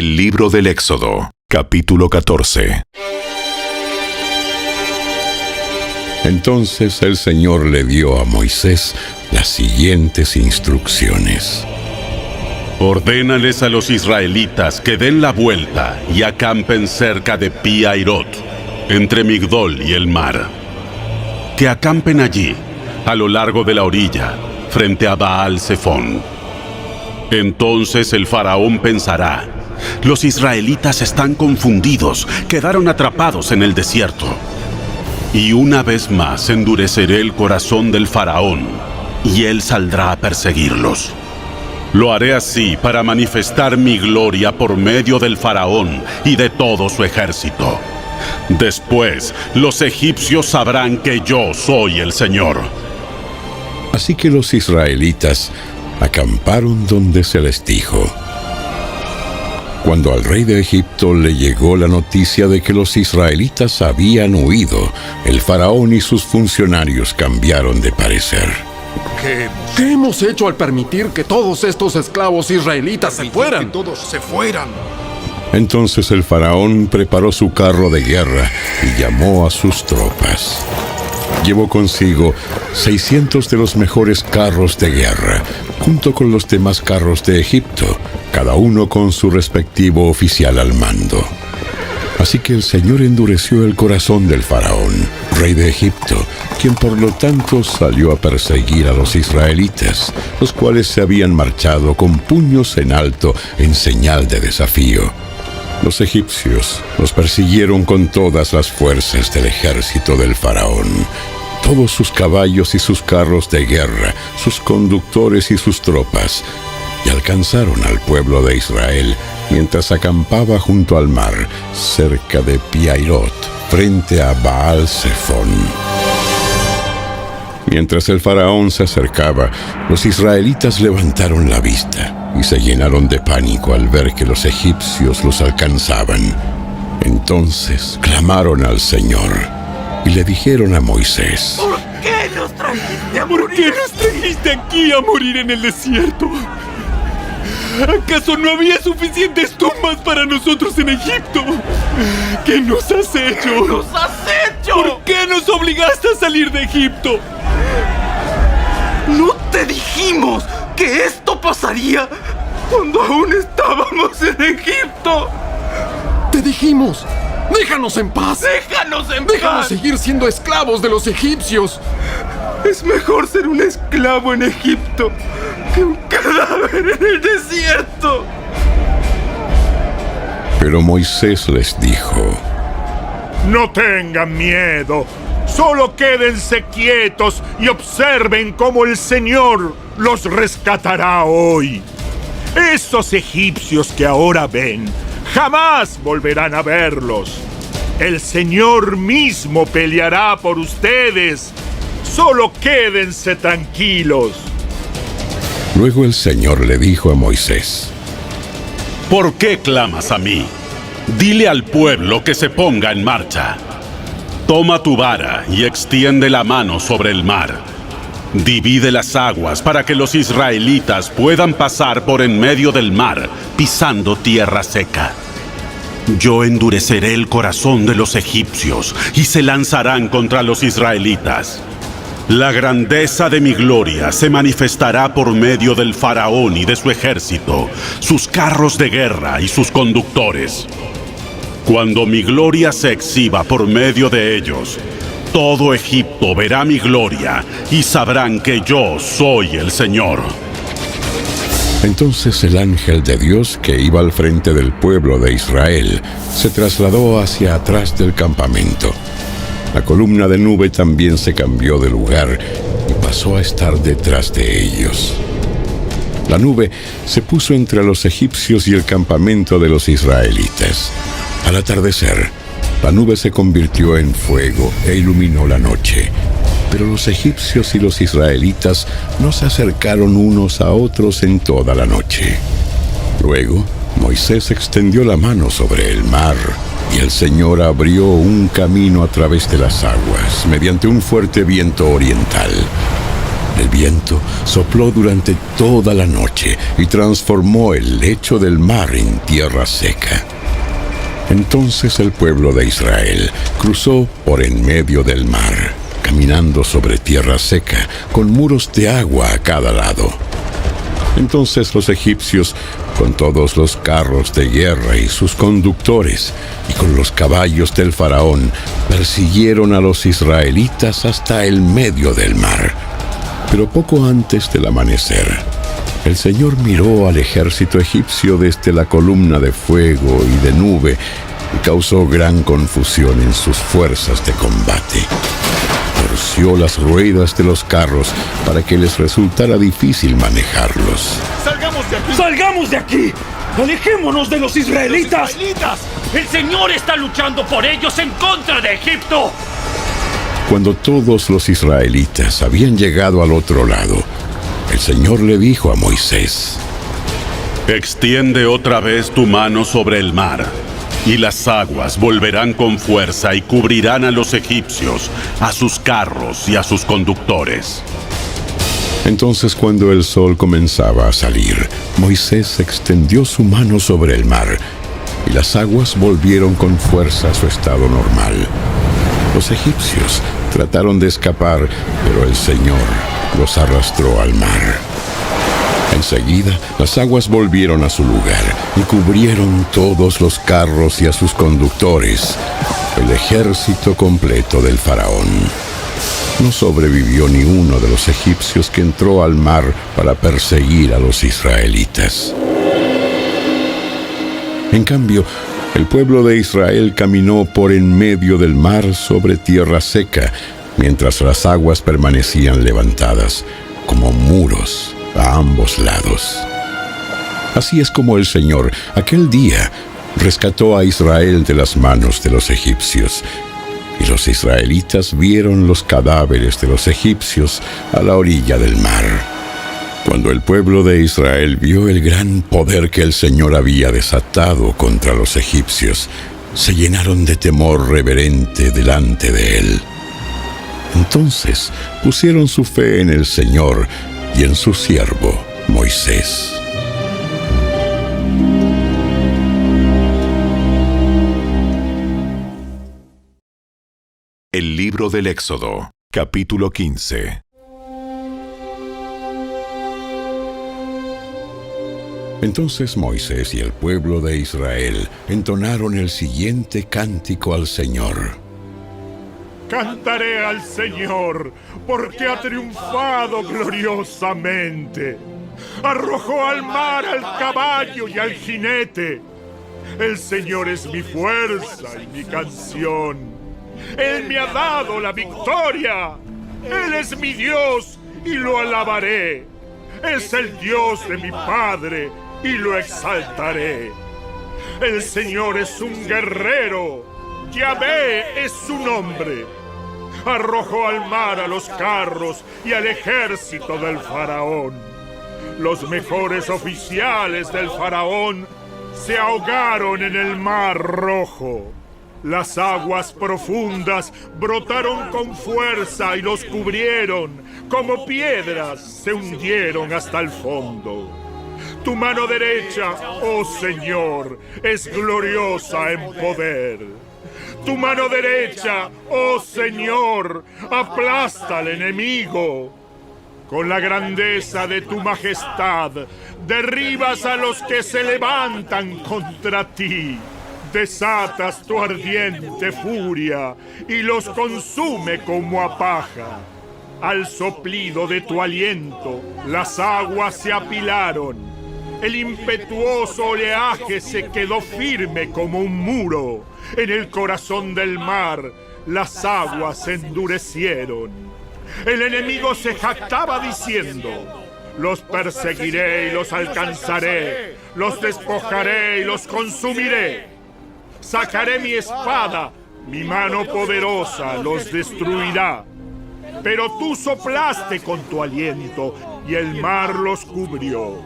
El libro del Éxodo, capítulo 14. Entonces el Señor le dio a Moisés las siguientes instrucciones. Ordénales a los israelitas que den la vuelta y acampen cerca de Pi-Hahirot, entre Migdol y el mar. Que acampen allí, a lo largo de la orilla, frente a Baal-Zephón. Entonces el faraón pensará: los israelitas están confundidos, quedaron atrapados en el desierto. Y una vez más endureceré el corazón del faraón, y él saldrá a perseguirlos. Lo haré así para manifestar mi gloria por medio del faraón y de todo su ejército. Después, los egipcios sabrán que yo soy el Señor. Así que los israelitas acamparon donde se les dijo. Cuando al rey de Egipto le llegó la noticia de que los israelitas habían huido, el faraón y sus funcionarios cambiaron de parecer. ¿Qué hemos hecho al permitir que todos estos esclavos israelitas se fueran? Entonces el faraón preparó su carro de guerra y llamó a sus tropas. Llevó consigo 600 de los mejores carros de guerra, junto con los demás carros de Egipto, cada uno con su respectivo oficial al mando. Así que el Señor endureció el corazón del faraón, rey de Egipto, quien por lo tanto salió a perseguir a los israelitas, los cuales se habían marchado con puños en alto en señal de desafío. Los egipcios los persiguieron con todas las fuerzas del ejército del faraón, todos sus caballos y sus carros de guerra, sus conductores y sus tropas, y alcanzaron al pueblo de Israel mientras acampaba junto al mar, cerca de Pi-Hahirot, frente a Baal-Zephón. Mientras el faraón se acercaba, los israelitas levantaron la vista y se llenaron de pánico al ver que los egipcios los alcanzaban. Entonces clamaron al Señor y le dijeron a Moisés: ¿Por qué nos trajiste a morir? ¿Por qué nos trajiste aquí a morir en el desierto? ¿Acaso no había suficientes tumbas para nosotros en Egipto? ¿Qué nos has hecho? ¿Qué nos has hecho? ¿Por qué nos obligaste a salir de Egipto? ¿No te dijimos que esto pasaría cuando aún estábamos en Egipto? Te dijimos, déjanos en paz. Déjanos seguir siendo esclavos de los egipcios. Es mejor ser un esclavo en Egipto que un cadáver en el desierto. Pero Moisés les dijo: No tengan miedo, solo quédense quietos y observen cómo el Señor los rescatará hoy. Esos egipcios que ahora ven, jamás volverán a verlos. El Señor mismo peleará por ustedes. Solo quédense tranquilos. Luego el Señor le dijo a Moisés: ¿Por qué clamas a mí? Dile al pueblo que se ponga en marcha. Toma tu vara y extiende la mano sobre el mar. Divide las aguas para que los israelitas puedan pasar por en medio del mar, pisando tierra seca. Yo endureceré el corazón de los egipcios y se lanzarán contra los israelitas. La grandeza de mi gloria se manifestará por medio del faraón y de su ejército, sus carros de guerra y sus conductores. Cuando mi gloria se exhiba por medio de ellos, todo Egipto verá mi gloria y sabrán que yo soy el Señor. Entonces el ángel de Dios que iba al frente del pueblo de Israel se trasladó hacia atrás del campamento. La columna de nube también se cambió de lugar y pasó a estar detrás de ellos. La nube se puso entre los egipcios y el campamento de los israelitas. Al atardecer, la nube se convirtió en fuego e iluminó la noche. Pero los egipcios y los israelitas no se acercaron unos a otros en toda la noche. Luego, Moisés extendió la mano sobre el mar y el Señor abrió un camino a través de las aguas mediante un fuerte viento oriental. El viento sopló durante toda la noche y transformó el lecho del mar en tierra seca. Entonces el pueblo de Israel cruzó por en medio del mar, caminando sobre tierra seca, con muros de agua a cada lado. Entonces los egipcios, con todos los carros de guerra y sus conductores, y con los caballos del faraón, persiguieron a los israelitas hasta el medio del mar. Pero poco antes del amanecer, el Señor miró al ejército egipcio desde la columna de fuego y de nube y causó gran confusión en sus fuerzas de combate. Torció las ruedas de los carros para que les resultara difícil manejarlos. ¡Salgamos de aquí! ¡Salgamos de aquí! ¡Alejémonos de los israelitas! ¡El Señor está luchando por ellos en contra de Egipto! Cuando todos los israelitas habían llegado al otro lado, el Señor le dijo a Moisés: Extiende otra vez tu mano sobre el mar, y las aguas volverán con fuerza y cubrirán a los egipcios, a sus carros y a sus conductores. Entonces, cuando el sol comenzaba a salir, Moisés extendió su mano sobre el mar, y las aguas volvieron con fuerza a su estado normal. Los egipcios trataron de escapar, pero el Señor los arrastró al mar. Enseguida, las aguas volvieron a su lugar y cubrieron todos los carros y a sus conductores, el ejército completo del faraón. No sobrevivió ni uno de los egipcios que entró al mar para perseguir a los israelitas. En cambio, el pueblo de Israel caminó por en medio del mar sobre tierra seca, mientras las aguas permanecían levantadas, como muros a ambos lados. Así es como el Señor, aquel día, rescató a Israel de las manos de los egipcios. Y los israelitas vieron los cadáveres de los egipcios a la orilla del mar. Cuando el pueblo de Israel vio el gran poder que el Señor había desatado contra los egipcios, se llenaron de temor reverente delante de él. Entonces pusieron su fe en el Señor y en su siervo Moisés. El libro del Éxodo, capítulo 15. Entonces Moisés y el pueblo de Israel entonaron el siguiente cántico al Señor. Cantaré al Señor, porque ha triunfado gloriosamente. Arrojó al mar al caballo y al jinete. El Señor es mi fuerza y mi canción. Él me ha dado la victoria. Él es mi Dios y lo alabaré. Es el Dios de mi Padre y lo exaltaré. El Señor es un guerrero. Yahvé es su nombre. Arrojó al mar a los carros y al ejército del faraón. Los mejores oficiales del faraón se ahogaron en el mar Rojo. Las aguas profundas brotaron con fuerza y los cubrieron. Como piedras se hundieron hasta el fondo. Tu mano derecha, oh Señor, es gloriosa en poder. Tu mano derecha, oh Señor, aplasta al enemigo. Con la grandeza de tu majestad, derribas a los que se levantan contra ti. Desatas tu ardiente furia y los consume como a paja. Al soplido de tu aliento, las aguas se apilaron. El impetuoso oleaje se quedó firme como un muro. En el corazón del mar, las aguas se endurecieron. El enemigo se jactaba diciendo: los perseguiré y los alcanzaré, los despojaré y los consumiré. Sacaré mi espada, mi mano poderosa los destruirá. Pero tú soplaste con tu aliento y el mar los cubrió.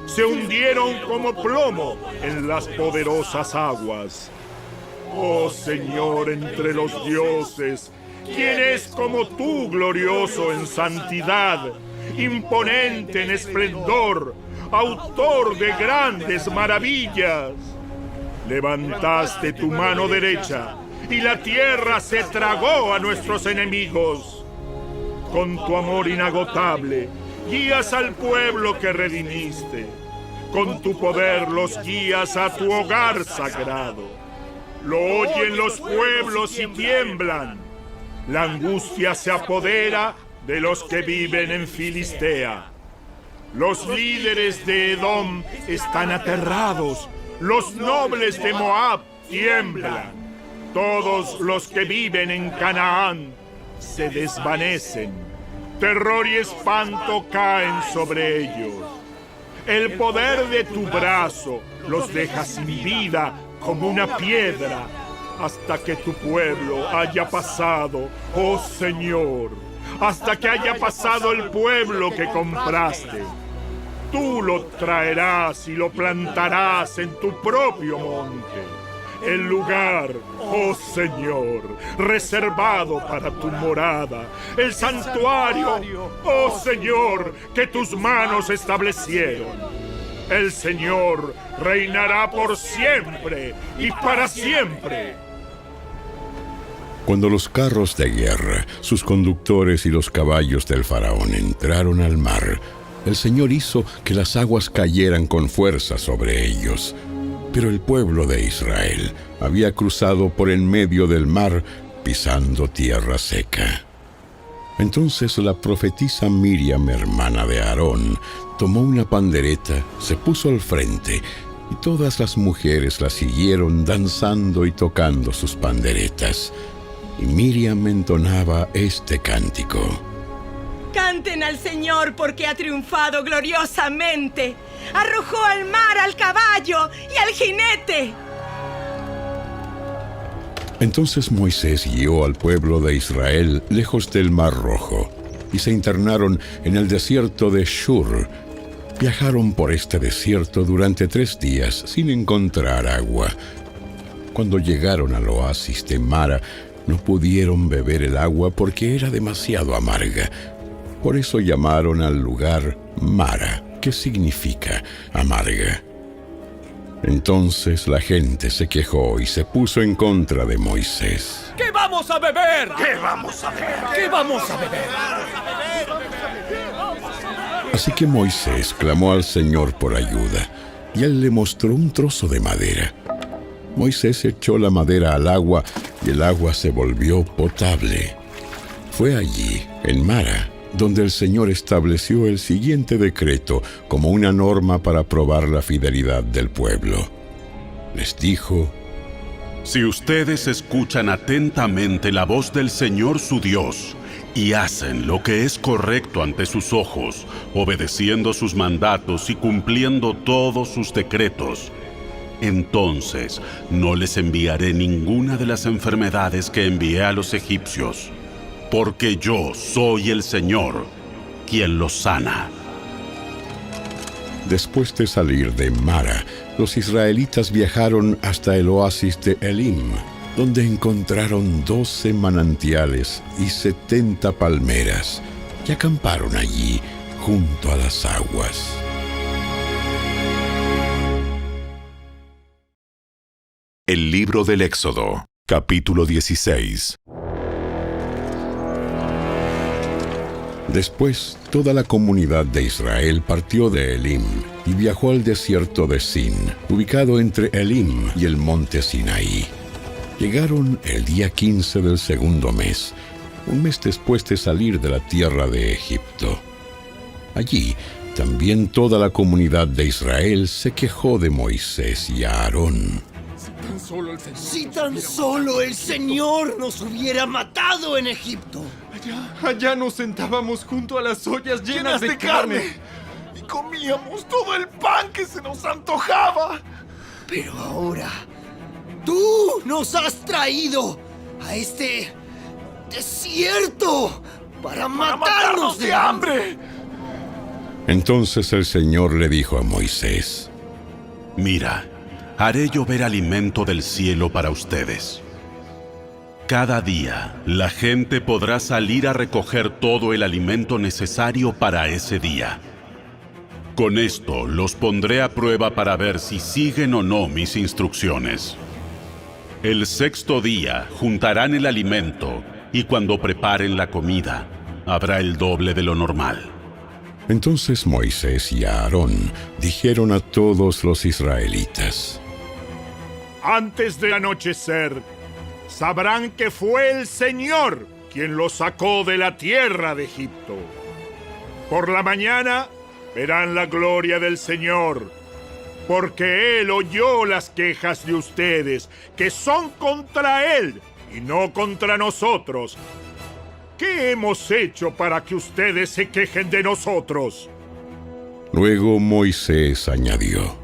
Se hundieron como plomo en las poderosas aguas. Oh Señor entre los dioses, ¿quién es como tú, glorioso en santidad, imponente en esplendor, autor de grandes maravillas. Levantaste tu mano derecha y la tierra se tragó a nuestros enemigos. Con tu amor inagotable, guías al pueblo que redimiste. Con tu poder los guías a tu hogar sagrado. Lo oyen los pueblos y tiemblan. La angustia se apodera de los que viven en Filistea. Los líderes de Edom están aterrados. Los nobles de Moab tiemblan. Todos los que viven en Canaán se desvanecen. Terror y espanto caen sobre ellos. El poder de tu brazo los deja sin vida como una piedra hasta que tu pueblo haya pasado, oh Señor, hasta que haya pasado el pueblo que compraste. Tú lo traerás y lo plantarás en tu propio monte, el lugar, oh Señor, reservado para tu morada, el santuario, oh Señor, que tus manos establecieron. El Señor reinará por siempre y para siempre. Cuando los carros de guerra, sus conductores y los caballos del faraón entraron al mar, el Señor hizo que las aguas cayeran con fuerza sobre ellos. Pero el pueblo de Israel había cruzado por en medio del mar, pisando tierra seca. Entonces la profetisa Miriam, hermana de Aarón, tomó una pandereta, se puso al frente, y todas las mujeres la siguieron danzando y tocando sus panderetas. Y Miriam entonaba este cántico. Canten al Señor porque ha triunfado gloriosamente. Arrojó al mar al caballo y al jinete. Entonces Moisés guió al pueblo de Israel lejos del Mar Rojo, y se internaron en el desierto de Shur. Viajaron por este desierto durante 3 días sin encontrar agua. Cuando llegaron al oasis de Mara, no pudieron beber el agua porque era demasiado amarga. Por eso llamaron al lugar Mara, que significa amarga. Entonces la gente se quejó y se puso en contra de Moisés. ¿Qué vamos a beber? ¿Qué vamos a beber? ¿Qué vamos a beber? Así que Moisés clamó al Señor por ayuda, y él le mostró un trozo de madera. Moisés echó la madera al agua, y el agua se volvió potable. Fue allí, en Mara, donde el Señor estableció el siguiente decreto como una norma para probar la fidelidad del pueblo. Les dijo: Si ustedes escuchan atentamente la voz del Señor su Dios y hacen lo que es correcto ante sus ojos, obedeciendo sus mandatos y cumpliendo todos sus decretos, entonces no les enviaré ninguna de las enfermedades que envié a los egipcios, porque yo soy el Señor, quien los sana. Después de salir de Mara, los israelitas viajaron hasta el oasis de Elim, donde encontraron 12 manantiales y 70 palmeras, y acamparon allí, junto a las aguas. El libro del Éxodo, capítulo 16. Después, toda la comunidad de Israel partió de Elim y viajó al desierto de Sin, ubicado entre Elim y el monte Sinaí. Llegaron el día 15 del segundo mes, un mes después de salir de la tierra de Egipto. Allí, también toda la comunidad de Israel se quejó de Moisés y Aarón. Si tan solo el Señor nos hubiera matado en Egipto. Allá nos sentábamos junto a las ollas llenas de carne. Y comíamos todo el pan que se nos antojaba. Pero ahora, tú nos has traído a este desierto para matarnos de hambre. Entonces el Señor le dijo a Moisés: Mira, haré llover alimento del cielo para ustedes. Cada día, la gente podrá salir a recoger todo el alimento necesario para ese día. Con esto, los pondré a prueba para ver si siguen o no mis instrucciones. El sexto día, juntarán el alimento, y cuando preparen la comida, habrá el doble de lo normal. Entonces Moisés y Aarón dijeron a todos los israelitas: Antes de anochecer, sabrán que fue el Señor quien los sacó de la tierra de Egipto. Por la mañana verán la gloria del Señor, porque Él oyó las quejas de ustedes, que son contra Él y no contra nosotros. ¿Qué hemos hecho para que ustedes se quejen de nosotros? Luego Moisés añadió: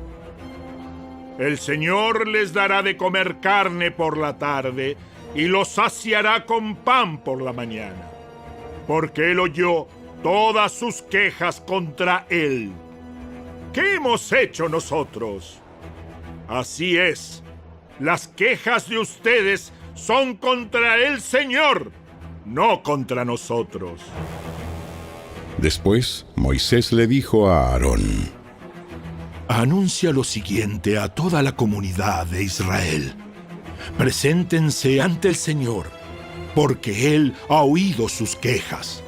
El Señor les dará de comer carne por la tarde y los saciará con pan por la mañana, porque Él oyó todas sus quejas contra Él. ¿Qué hemos hecho nosotros? Así es, las quejas de ustedes son contra el Señor, no contra nosotros. Después, Moisés le dijo a Aarón: Anuncia lo siguiente a toda la comunidad de Israel. Preséntense ante el Señor, porque Él ha oído sus quejas.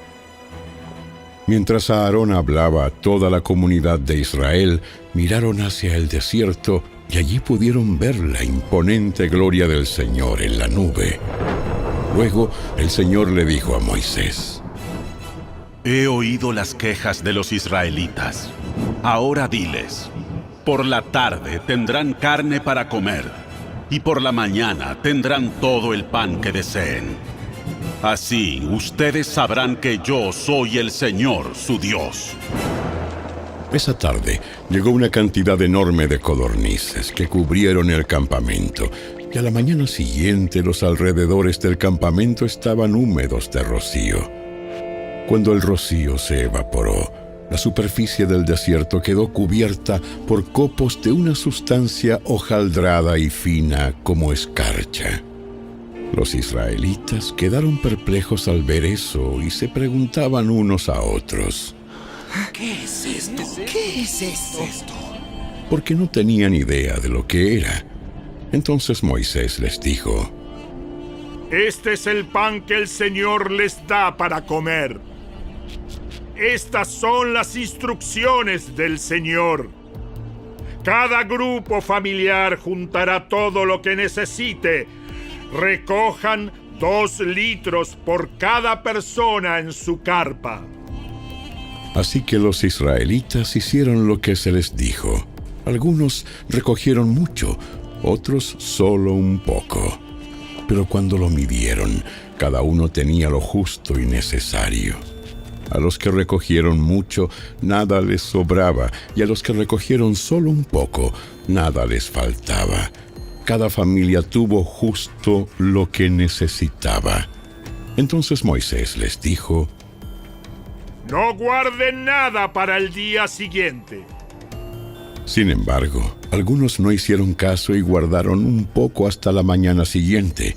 Mientras Aarón hablaba a toda la comunidad de Israel, miraron hacia el desierto y allí pudieron ver la imponente gloria del Señor en la nube. Luego el Señor le dijo a Moisés: He oído las quejas de los israelitas. Ahora diles: por la tarde tendrán carne para comer, y por la mañana tendrán todo el pan que deseen. Así ustedes sabrán que yo soy el Señor, su Dios. Esa tarde llegó una cantidad enorme de codornices que cubrieron el campamento, y a la mañana siguiente los alrededores del campamento estaban húmedos de rocío. Cuando el rocío se evaporó, la superficie del desierto quedó cubierta por copos de una sustancia hojaldrada y fina como escarcha. Los israelitas quedaron perplejos al ver eso y se preguntaban unos a otros: ¿Qué es esto? ¿Qué es esto? Porque no tenían idea de lo que era. Entonces Moisés les dijo: Este es el pan que el Señor les da para comer. Estas son las instrucciones del Señor. Cada grupo familiar juntará todo lo que necesite. Recojan 2 litros por cada persona en su carpa. Así que los israelitas hicieron lo que se les dijo. Algunos recogieron mucho, otros solo un poco. Pero cuando lo midieron, cada uno tenía lo justo y necesario. A los que recogieron mucho, nada les sobraba, y a los que recogieron solo un poco, nada les faltaba. Cada familia tuvo justo lo que necesitaba. Entonces Moisés les dijo: No guarden nada para el día siguiente. Sin embargo, algunos no hicieron caso y guardaron un poco hasta la mañana siguiente.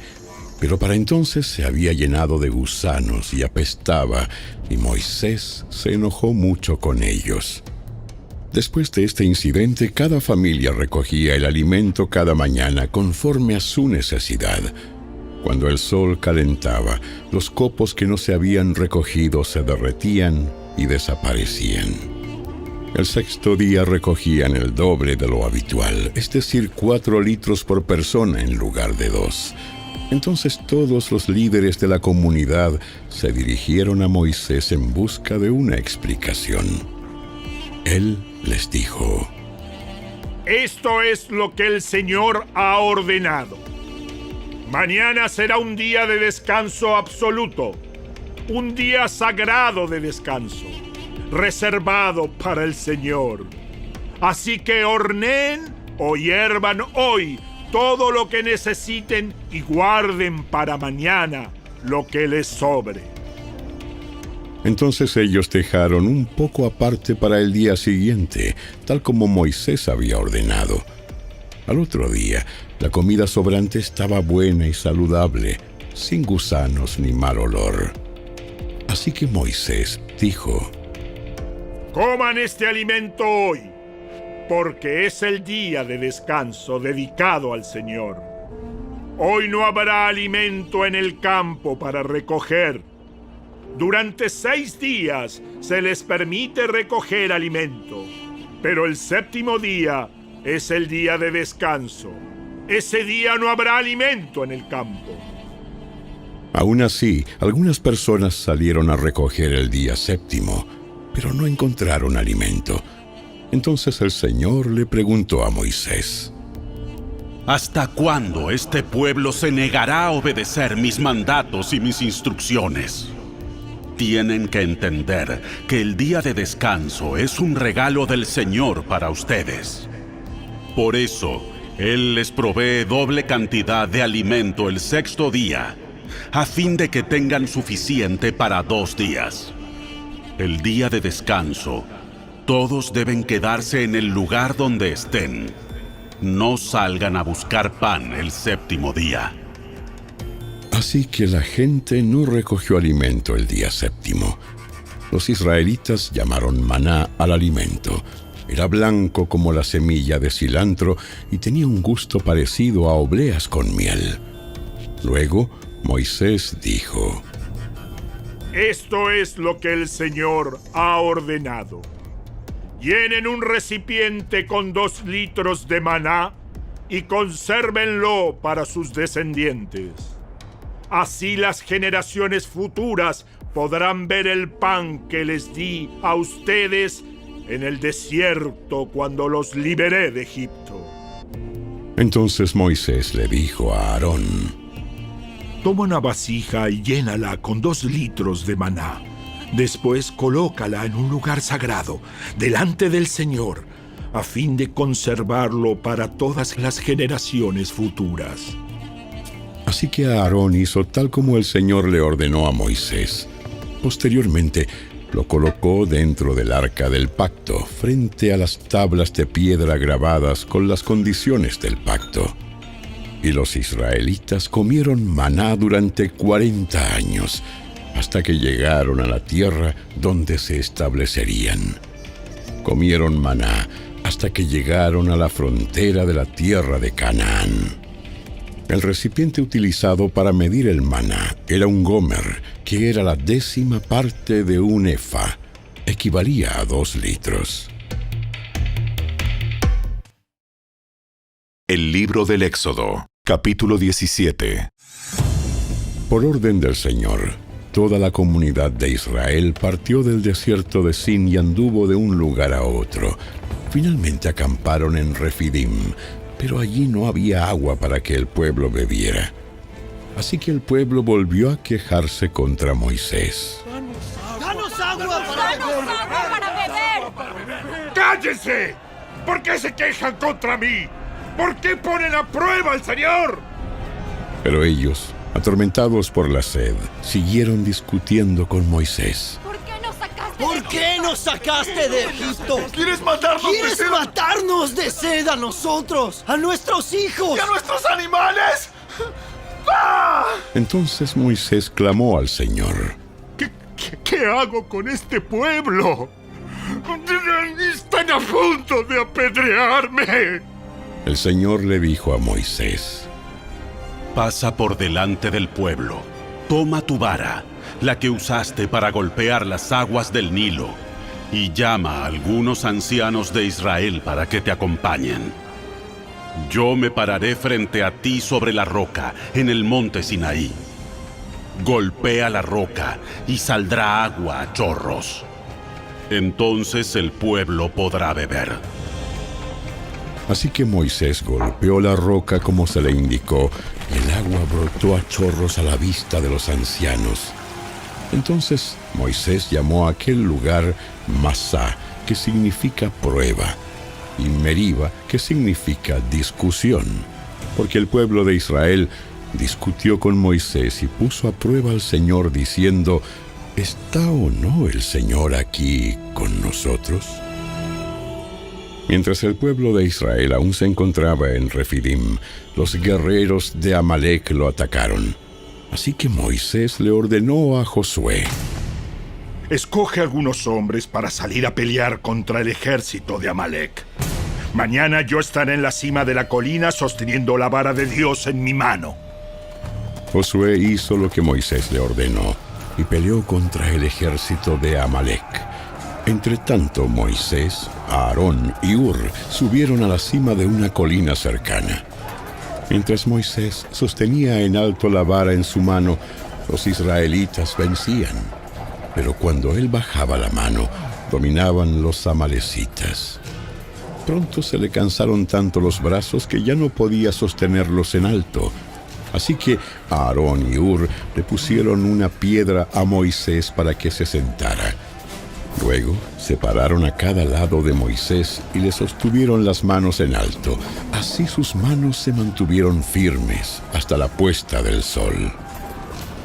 Pero para entonces se había llenado de gusanos y apestaba, y Moisés se enojó mucho con ellos. Después de este incidente, cada familia recogía el alimento cada mañana conforme a su necesidad. Cuando el sol calentaba, los copos que no se habían recogido se derretían y desaparecían. El sexto día recogían el doble de lo habitual, es decir, 4 litros por persona en lugar de 2. Entonces todos los líderes de la comunidad se dirigieron a Moisés en busca de una explicación. Él les dijo: Esto es lo que el Señor ha ordenado. Mañana será un día de descanso absoluto, un día sagrado de descanso, reservado para el Señor. Así que horneen o hiervan hoy todo lo que necesiten y guarden para mañana lo que les sobre. Entonces ellos dejaron un poco aparte para el día siguiente, tal como Moisés había ordenado. Al otro día, la comida sobrante estaba buena y saludable. sin gusanos ni mal olor. Así que Moisés dijo: Coman este alimento hoy, porque es el día de descanso dedicado al Señor. Hoy no habrá alimento en el campo para recoger. Durante 6 días se les permite recoger alimento, pero el 7º día es el día de descanso. Ese día no habrá alimento en el campo. Aún así, algunas personas salieron a recoger el día 7º, pero no encontraron alimento. Entonces el Señor le preguntó a Moisés: ¿Hasta cuándo este pueblo se negará a obedecer mis mandatos y mis instrucciones? Tienen que entender que el día de descanso es un regalo del Señor para ustedes. Por eso, Él les provee doble cantidad de alimento el 6º día, a fin de que tengan suficiente para 2 días. El día de descanso, todos deben quedarse en el lugar donde estén. No salgan a buscar pan el 7º día. Así que la gente no recogió alimento el día 7º. Los israelitas llamaron maná al alimento. Era blanco como la semilla de cilantro y tenía un gusto parecido a obleas con miel. Luego, Moisés dijo: Esto es lo que el Señor ha ordenado. Llenen un recipiente con 2 litros de maná y consérvenlo para sus descendientes. Así las generaciones futuras podrán ver el pan que les di a ustedes en el desierto cuando los liberé de Egipto. Entonces Moisés le dijo a Aarón: Toma una vasija y llénala con 2 litros de maná. Después colócala en un lugar sagrado, delante del Señor, a fin de conservarlo para todas las generaciones futuras. Así que Aarón hizo tal como el Señor le ordenó a Moisés. Posteriormente, lo colocó dentro del arca del pacto, frente a las tablas de piedra grabadas con las condiciones del pacto. Y los israelitas comieron maná durante 40 años, hasta que llegaron a la tierra donde se establecerían. Comieron maná hasta que llegaron a la frontera de la tierra de Canaán. El recipiente utilizado para medir el maná era un gomer, que era la 10ª parte de un efa. Equivalía a 2 litros. El libro del Éxodo, capítulo 17. Por orden del Señor, toda la comunidad de Israel partió del desierto de Sin y anduvo de un lugar a otro. Finalmente acamparon en Refidim, pero allí no había agua para que el pueblo bebiera. Así que el pueblo volvió a quejarse contra Moisés. ¡Danos agua para beber! ¡Cállense! ¿Por qué se quejan contra mí? ¿Por qué ponen a prueba al Señor? Pero ellos, atormentados por la sed, siguieron discutiendo con Moisés. ¿Por qué nos sacaste de Egipto? ¿Quieres matarnos de ¿Quieres sed? matarnos de sed a nosotros, a nuestros hijos? ¿Y a nuestros animales? ¡Ah! Entonces Moisés clamó al Señor. ¿Qué hago con este pueblo? ¡Están a punto de apedrearme! El Señor le dijo a Moisés: Pasa por delante del pueblo, toma tu vara, la que usaste para golpear las aguas del Nilo, y llama a algunos ancianos de Israel para que te acompañen. Yo me pararé frente a ti sobre la roca, en el monte Sinaí. Golpea la roca y saldrá agua a chorros. Entonces el pueblo podrá beber. Así que Moisés golpeó la roca como se le indicó, y el agua brotó a chorros a la vista de los ancianos. Entonces Moisés llamó a aquel lugar Masá, que significa prueba, y Meriba, que significa discusión, porque el pueblo de Israel discutió con Moisés y puso a prueba al Señor diciendo: ¿está o no el Señor aquí con nosotros? Mientras el pueblo de Israel aún se encontraba en Refidim, los guerreros de Amalek lo atacaron. Así que Moisés le ordenó a Josué: escoge algunos hombres para salir a pelear contra el ejército de Amalec. Mañana yo estaré en la cima de la colina sosteniendo la vara de Dios en mi mano. Josué hizo lo que Moisés le ordenó y peleó contra el ejército de Amalec. Entretanto, Moisés, Aarón y Hur subieron a la cima de una colina cercana. Mientras Moisés sostenía en alto la vara en su mano, los israelitas vencían. Pero cuando él bajaba la mano, dominaban los amalecitas. Pronto se le cansaron tanto los brazos que ya no podía sostenerlos en alto. Así que Aarón y Hur le pusieron una piedra a Moisés para que se sentara. Luego se pararon a cada lado de Moisés y le sostuvieron las manos en alto. Así sus manos se mantuvieron firmes hasta la puesta del sol.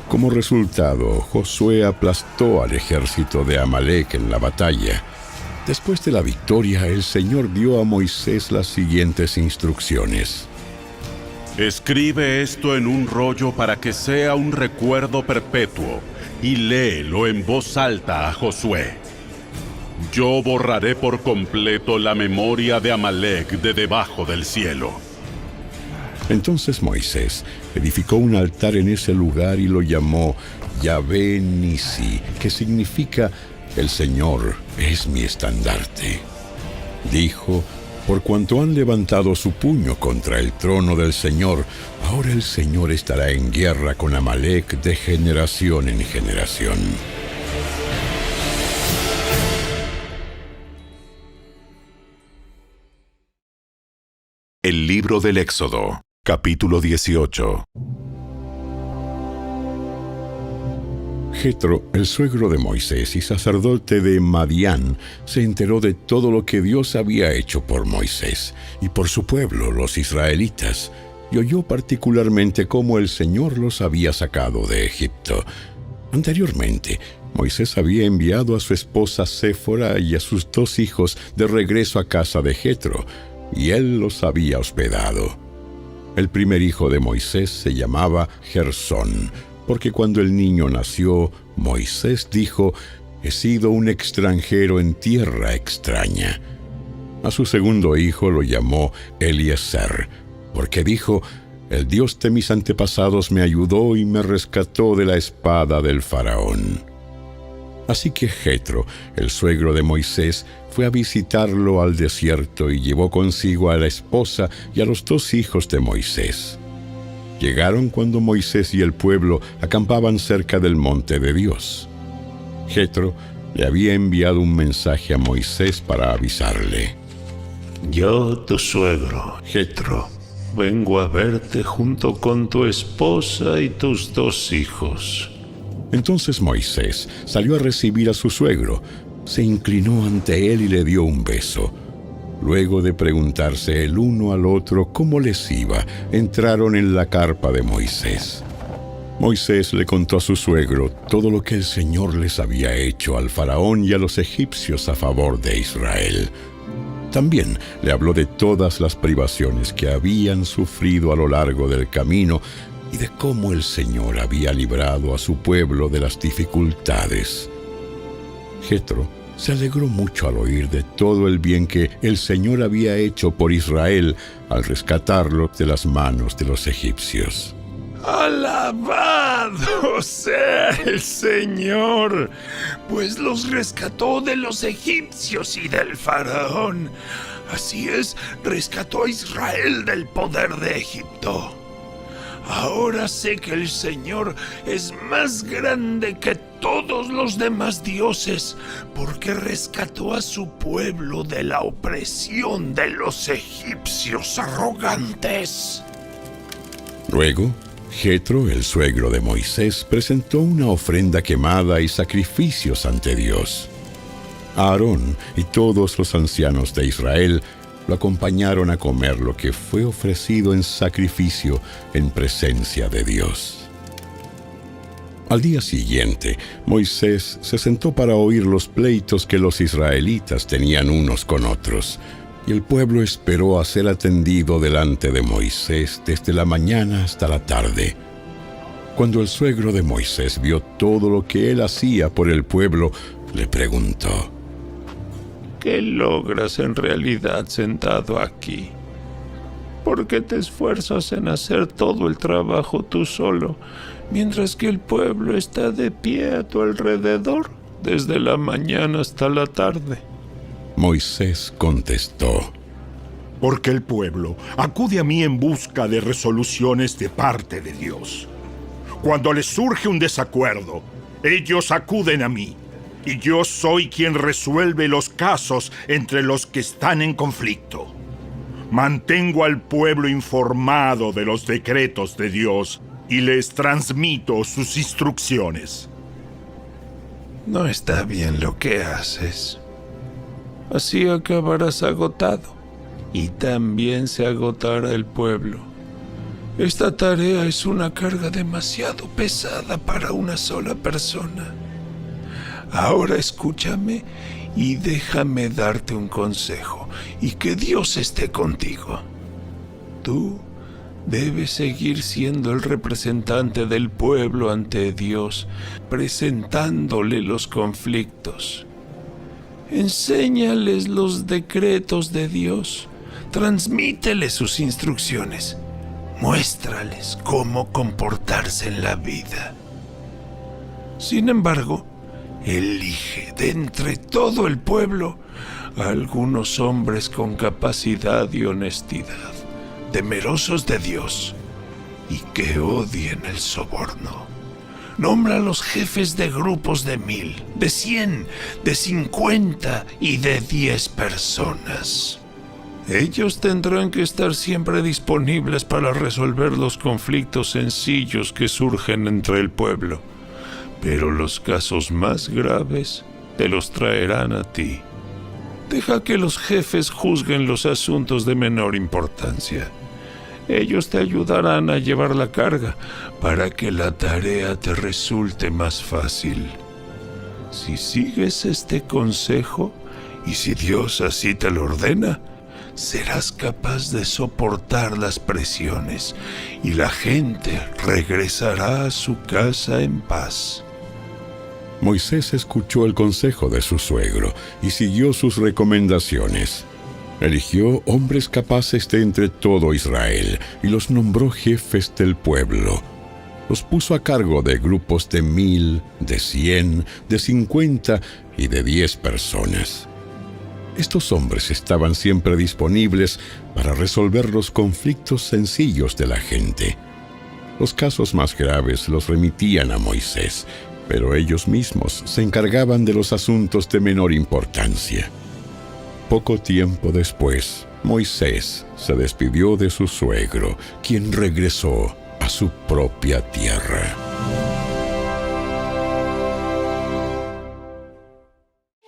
Como resultado, Josué aplastó al ejército de Amalec en la batalla. Después de la victoria, el Señor dio a Moisés las siguientes instrucciones: escribe esto en un rollo para que sea un recuerdo perpetuo y léelo en voz alta a Josué. Yo borraré por completo la memoria de Amalec de debajo del cielo. Entonces Moisés edificó un altar en ese lugar y lo llamó Yahvé Nisi, que significa el Señor es mi estandarte. Dijo: por cuanto han levantado su puño contra el trono del Señor, ahora el Señor estará en guerra con Amalec de generación en generación. El libro del Éxodo, capítulo 18. Jetro, el suegro de Moisés y sacerdote de Madián, se enteró de todo lo que Dios había hecho por Moisés y por su pueblo, los israelitas, y oyó particularmente cómo el Señor los había sacado de Egipto. Anteriormente, Moisés había enviado a su esposa Séfora y a sus 2 hijos de regreso a casa de Jetro, y él los había hospedado. El primer hijo de Moisés se llamaba Gersón, porque cuando el niño nació, Moisés dijo: he sido un extranjero en tierra extraña. A su segundo hijo lo llamó Eliezer, porque dijo: el Dios de mis antepasados me ayudó y me rescató de la espada del faraón. Así que Jetro, el suegro de Moisés, fue a visitarlo al desierto y llevó consigo a la esposa y a los 2 hijos de Moisés. Llegaron cuando Moisés y el pueblo acampaban cerca del monte de Dios. Jetro le había enviado un mensaje a Moisés para avisarle: yo, tu suegro, Jetro, vengo a verte junto con tu esposa y tus 2 hijos. Entonces Moisés salió a recibir a su suegro, se inclinó ante él y le dio un beso. Luego de preguntarse el uno al otro cómo les iba, entraron en la carpa de Moisés. Moisés le contó a su suegro todo lo que el Señor les había hecho al faraón y a los egipcios a favor de Israel. También le habló de todas las privaciones que habían sufrido a lo largo del camino y de cómo el Señor había librado a su pueblo de las dificultades. Jetro se alegró mucho al oír de todo el bien que el Señor había hecho por Israel al rescatarlo de las manos de los egipcios. ¡Alabado sea el Señor! Pues los rescató de los egipcios y del faraón. Así es, rescató a Israel del poder de Egipto. Ahora sé que el Señor es más grande que todos los demás dioses, porque rescató a su pueblo de la opresión de los egipcios arrogantes. Luego, Jetro, el suegro de Moisés, presentó una ofrenda quemada y sacrificios ante Dios. Aarón y todos los ancianos de Israel lo acompañaron a comer lo que fue ofrecido en sacrificio en presencia de Dios. Al día siguiente, Moisés se sentó para oír los pleitos que los israelitas tenían unos con otros, y el pueblo esperó a ser atendido delante de Moisés desde la mañana hasta la tarde. Cuando el suegro de Moisés vio todo lo que él hacía por el pueblo, le preguntó: ¿qué logras en realidad sentado aquí? ¿Por qué te esfuerzas en hacer todo el trabajo tú solo, mientras que el pueblo está de pie a tu alrededor, desde la mañana hasta la tarde? Moisés contestó: porque el pueblo acude a mí en busca de resoluciones de parte de Dios. Cuando les surge un desacuerdo, ellos acuden a mí, y yo soy quien resuelve los casos entre los que están en conflicto. Mantengo al pueblo informado de los decretos de Dios y les transmito sus instrucciones. No está bien lo que haces. Así acabarás agotado, y también se agotará el pueblo. Esta tarea es una carga demasiado pesada para una sola persona. Ahora escúchame y déjame darte un consejo, y que Dios esté contigo. Tú debes seguir siendo el representante del pueblo ante Dios, presentándole los conflictos. Enséñales los decretos de Dios, transmíteles sus instrucciones, muéstrales cómo comportarse en la vida. Sin embargo, elige de entre todo el pueblo a algunos hombres con capacidad y honestidad, temerosos de Dios y que odien el soborno. Nombra a los jefes de grupos de 1000, de 100, de 50 y de 10 personas. Ellos tendrán que estar siempre disponibles para resolver los conflictos sencillos que surgen entre el pueblo, pero los casos más graves te los traerán a ti. Deja que los jefes juzguen los asuntos de menor importancia. Ellos te ayudarán a llevar la carga para que la tarea te resulte más fácil. Si sigues este consejo, y si Dios así te lo ordena, serás capaz de soportar las presiones y la gente regresará a su casa en paz. Moisés escuchó el consejo de su suegro y siguió sus recomendaciones. Eligió hombres capaces de entre todo Israel y los nombró jefes del pueblo. Los puso a cargo de grupos de 1000, de 100, de 50 y de 10 personas. Estos hombres estaban siempre disponibles para resolver los conflictos sencillos de la gente. Los casos más graves los remitían a Moisés, pero ellos mismos se encargaban de los asuntos de menor importancia. Poco tiempo después, Moisés se despidió de su suegro, quien regresó a su propia tierra.